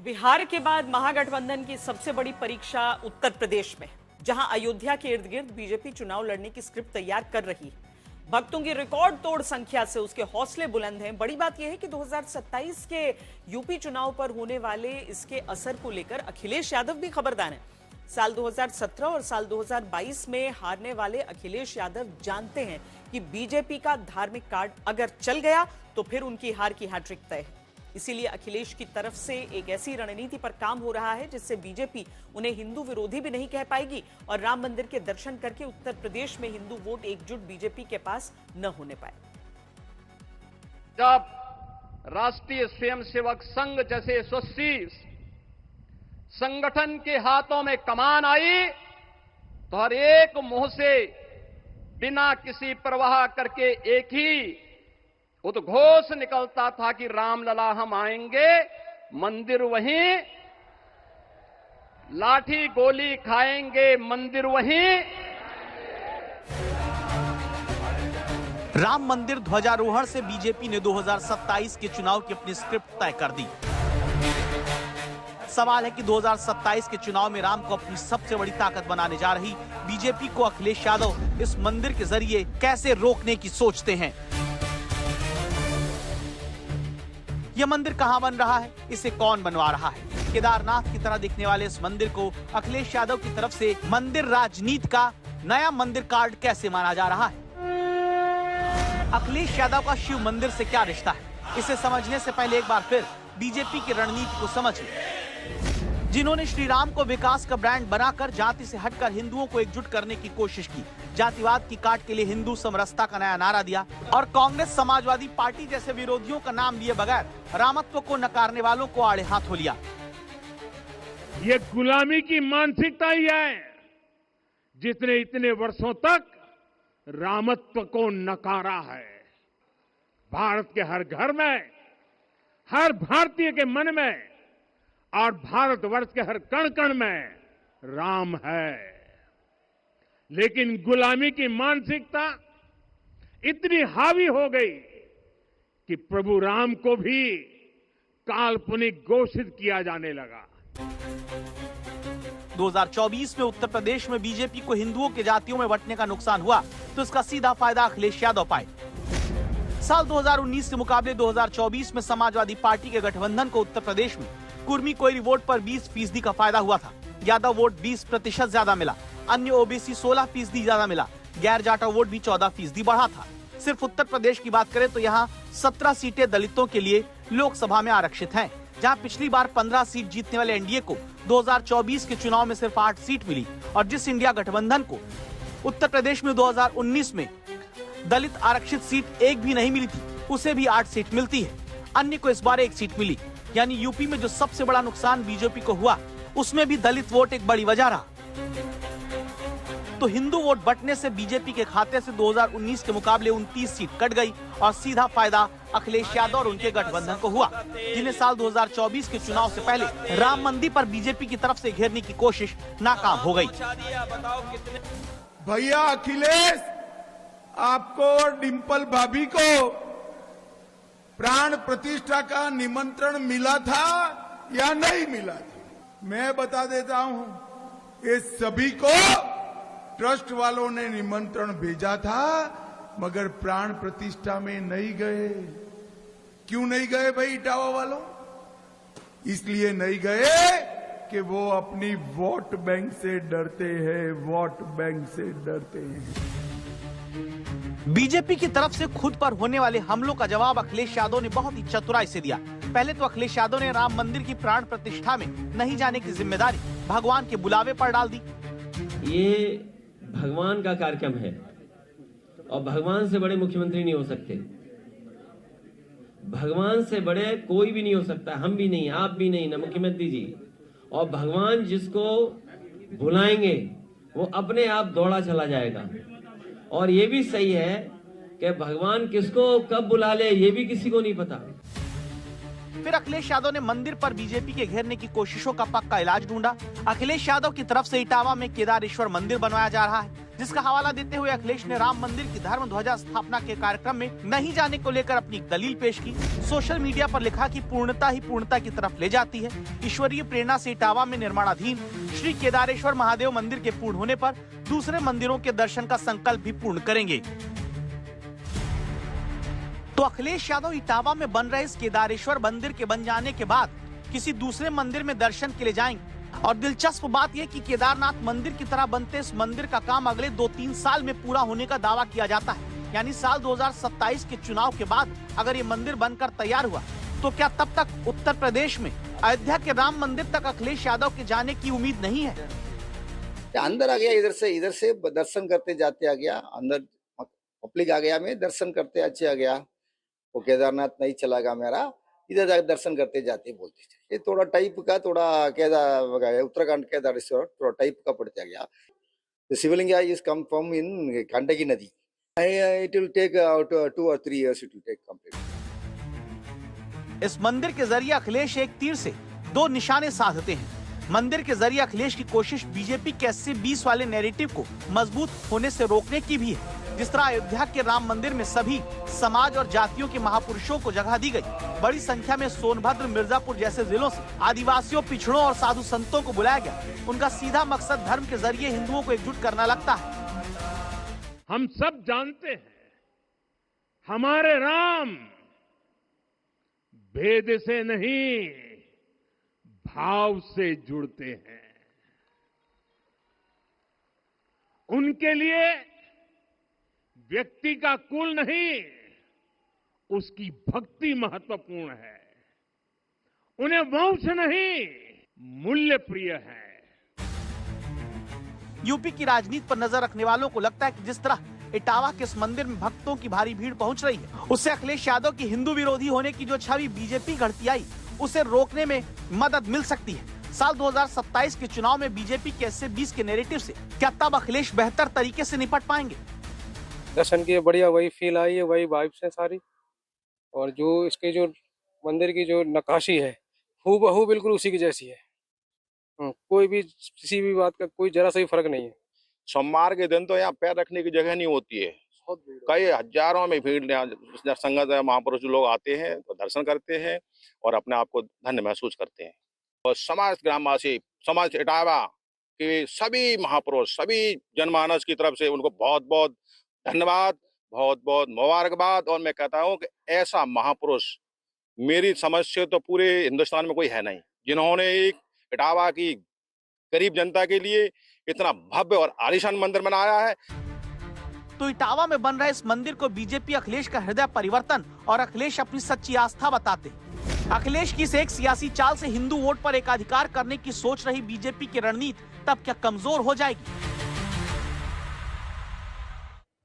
बिहार के बाद महागठबंधन की सबसे बड़ी परीक्षा उत्तर प्रदेश में, जहां अयोध्या के इर्द गिर्द बीजेपी चुनाव लड़ने की स्क्रिप्ट तैयार कर रही है। भक्तों की रिकॉर्ड तोड़ संख्या से उसके हौसले बुलंद हैं। बड़ी बात यह है कि 2027 के यूपी चुनाव पर होने वाले इसके असर को लेकर अखिलेश यादव भी खबरदार हैं। साल 2017 और साल 2022 में हारने वाले अखिलेश यादव जानते हैं कि बीजेपी का धार्मिक कार्ड अगर चल गया तो फिर उनकी हार की हैट्रिक तय है। इसीलिए अखिलेश की तरफ से एक ऐसी रणनीति पर काम हो रहा है जिससे बीजेपी उन्हें हिंदू विरोधी भी नहीं कह पाएगी और राम मंदिर के दर्शन करके उत्तर प्रदेश में हिंदू वोट एकजुट बीजेपी के पास न होने पाए। जब राष्ट्रीय स्वयंसेवक संघ जैसे यशस्वी संगठन के हाथों में कमान आई तो हर एक मुंह से बिना किसी परवाह करके एक ही उद्घोष निकलता था कि रामलला हम आएंगे, मंदिर वहीं, लाठी गोली खाएंगे, मंदिर वहीं। राम मंदिर ध्वजारोहण से बीजेपी ने 2027 के चुनाव की अपनी स्क्रिप्ट तय कर दी। सवाल है कि 2027 के चुनाव में राम को अपनी सबसे बड़ी ताकत बनाने जा रही बीजेपी को अखिलेश यादव इस मंदिर के जरिए कैसे रोकने की सोचते हैं। यह मंदिर कहां बन रहा है, इसे कौन बनवा रहा है? केदारनाथ की तरह दिखने वाले इस मंदिर को अखिलेश यादव की तरफ से मंदिर राजनीति का नया मंदिर कार्ड कैसे माना जा रहा है? अखिलेश यादव का शिव मंदिर से क्या रिश्ता है? इसे समझने से पहले एक बार फिर बीजेपी की रणनीति को समझिए। जिन्होंने श्री राम को विकास का ब्रांड बनाकर जाति से हटकर हिंदुओं को एकजुट करने की कोशिश की, जातिवाद की काट के लिए हिंदू समरसता का नया नारा दिया और कांग्रेस समाजवादी पार्टी जैसे विरोधियों का नाम लिए बगैर रामत्व को नकारने वालों को आड़े हाथ हो लिया। ये गुलामी की मानसिकता ही है जिसने इतने वर्षों तक रामत्व को नकारा है। भारत के हर घर में, हर भारतीय के मन में और भारतवर्ष के हर कण कण में राम है, लेकिन गुलामी की मानसिकता इतनी हावी हो गई कि प्रभु राम को भी काल्पनिक घोषित किया जाने लगा। 2024 में उत्तर प्रदेश में बीजेपी को हिंदुओं के जातियों में बंटने का नुकसान हुआ तो इसका सीधा फायदा अखिलेश यादव पाए। साल 2019 के मुकाबले 2024 में समाजवादी पार्टी के गठबंधन को उत्तर प्रदेश में कुर्मी कोयरी वोट पर 20% का फायदा हुआ था। यादव वोट 20% ज्यादा मिला, अन्य ओबीसी 16% ज्यादा मिला, गैर जाटा वोट भी 14% बढ़ा था। सिर्फ उत्तर प्रदेश की बात करें तो यहाँ 17 सीटें दलितों के लिए लोकसभा में आरक्षित हैं, जहाँ पिछली बार 15 सीट जीतने वाले एनडीए को 2024 के चुनाव में सिर्फ 8 सीट मिली और जिस इंडिया गठबंधन को उत्तर प्रदेश में 2019 में दलित आरक्षित सीट एक भी नहीं मिली थी, उसे भी 8 सीट मिलती है। अन्य को इस बार 1 सीट मिली। यानी यूपी में जो सबसे बड़ा नुकसान बीजेपी को हुआ उसमें भी दलित वोट एक बड़ी वजह रहा। तो हिंदू वोट बंटने से बीजेपी के खाते से 2019 के मुकाबले 29 सीट कट गई और सीधा फायदा अखिलेश यादव और उनके गठबंधन को हुआ, जिन्हें साल 2024 के चुनाव से पहले राम मंदिर पर बीजेपी की तरफ से घेरने की कोशिश नाकाम हो गई। भैया अखिलेश, आपको और डिंपल भाभी को प्राण प्रतिष्ठा का निमंत्रण मिला था या नहीं मिला था? मैं बता देता हूं, ये सभी को ट्रस्ट वालों ने निमंत्रण भेजा था मगर प्राण प्रतिष्ठा में नहीं गए। क्यों नहीं गए भाई इटावा वालों? इसलिए नहीं गए कि वो अपनी वोट बैंक से डरते हैं, वोट बैंक से डरते हैं। बीजेपी की तरफ से खुद पर होने वाले हमलों का जवाब अखिलेश यादव ने बहुत ही चतुराई से दिया। पहले तो अखिलेश यादव ने राम मंदिर की प्राण प्रतिष्ठा में नहीं जाने की जिम्मेदारी भगवान के बुलावे पर डाल दी। ये भगवान का कार्यक्रम है और भगवान से बड़े मुख्यमंत्री नहीं हो सकते, भगवान से बड़े कोई भी नहीं हो सकता, हम भी नहीं, आप भी नहीं, ना मुख्यमंत्री जी। और भगवान जिसको बुलाएंगे वो अपने आप दौड़ा चला जाएगा। और ये भी सही है कि भगवान किसको कब बुला ले ये भी किसी को नहीं पता। फिर अखिलेश यादव ने मंदिर पर बीजेपी के घेरने की कोशिशों का पक्का इलाज ढूंढा। अखिलेश यादव की तरफ से इटावा में केदारेश्वर मंदिर बनवाया जा रहा है, जिसका हवाला देते हुए अखिलेश ने राम मंदिर की धर्म ध्वजा स्थापना के कार्यक्रम में नहीं जाने को लेकर अपनी एक दलील पेश की। सोशल मीडिया पर लिखा कि पूर्णता ही पूर्णता की तरफ ले जाती है। ईश्वरीय प्रेरणा से इटावा में निर्माणाधीन श्री केदारेश्वर महादेव मंदिर के पूर्ण होने पर दूसरे मंदिरों के दर्शन का संकल्प भी पूर्ण करेंगे। तो अखिलेश यादव इटावा में बन रहे इस केदारेश्वर मंदिर के बन जाने के बाद किसी दूसरे मंदिर में दर्शन के लिए जाएंगे। और दिलचस्प बात यह कि केदारनाथ मंदिर की तरह बनते इस मंदिर का काम अगले 2-3 साल में पूरा होने का दावा किया जाता है। यानी साल 2027 के चुनाव के बाद अगर ये मंदिर बनकर तैयार हुआ तो क्या तब तक उत्तर प्रदेश में अयोध्या के राम मंदिर तक अखिलेश यादव के जाने की उम्मीद नहीं है? अंदर आ गया, इधर से दर्शन करते जाते आ गया, अंदर पब्लिक आ गया, मैं दर्शन करते अच्छे आ गया। वो केदारनाथ नहीं चलागा मेरा, इधर जाकर दर्शन करते जाते बोलते थे। ये थोड़ा टाइप का, थोड़ा केदार उत्तराखंड केदारेश्वर थोड़ा टाइप का पड़ता गया। Shivling is come from in Gandaki nadi. It will take 2 or 3 years it will take complete. इस मंदिर के जरिए अखिलेश एक तीर से 2 निशाने साधते हैं। मंदिर के जरिए अखिलेश की कोशिश बीजेपी के 80-20 वाले नैरेटिव को मजबूत होने से रोकने की भी है। जिस तरह अयोध्या के राम मंदिर में सभी समाज और जातियों के महापुरुषों को जगह दी गई, बड़ी संख्या में सोनभद्र, मिर्जापुर जैसे जिलों से आदिवासियों, पिछड़ों और साधु संतों को बुलाया गया। उनका सीधा मकसद धर्म के जरिए हिंदुओं को एकजुट करना लगता है। हम सब जानते हैं हमारे राम भेद से नहीं भाव से जुड़ते हैं। उनके लिए व्यक्ति का कुल नहीं, उसकी भक्ति महत्वपूर्ण है। उन्हें वंश नहीं, मूल्य प्रिय है। यूपी की राजनीति पर नजर रखने वालों को लगता है कि जिस तरह इटावा के इस मंदिर में भक्तों की भारी भीड़ पहुंच रही है, उससे अखिलेश यादव की हिंदू विरोधी होने की जो छवि बीजेपी गढ़ती आई, उसे रोकने में मदद मिल सकती है। साल 2027 के चुनाव में बीजेपी के 80-20 के नैरेटिव से क्या तब अखिलेश बेहतर तरीके से निपट पाएंगे? दर्शन की बढ़िया वही फील आई है, वही वाइब्स है सारी। और जो इसके जो मंदिर की जो नक्काशी है हूबहू बिल्कुल उसी की जैसी है। कोई भी किसी भी बात का कोई जरा सा भी फर्क नहीं है। सोमवार के दिन तो यहाँ पैर रखने की जगह नहीं होती है। कई हजारों में भीड़ संगत महापुरुष लोग आते हैं तो दर्शन करते हैं और अपने आप को धन्य महसूस करते हैं। और समाज ग्रामवासी, समाज इटावा के सभी महापुरुष, सभी जनमानस की तरफ से उनको बहुत बहुत धन्यवाद, बहुत बहुत मुबारकबाद। और मैं कहता हूँ कि ऐसा महापुरुष मेरी समझ से तो पूरे हिंदुस्तान में कोई है नहीं, जिन्होंने एक इटावा की गरीब जनता के लिए इतना भव्य और आलीशान मंदिर बनाया है। तो इटावा में बन रहे इस मंदिर को बीजेपी अखिलेश का हृदय परिवर्तन और अखिलेश अपनी सच्ची आस्था बताते। अखिलेश की इस एक सियासी चाल से हिंदू वोट पर एकाधिकार करने की सोच रही बीजेपी की रणनीति तब क्या कमजोर हो जाएगी?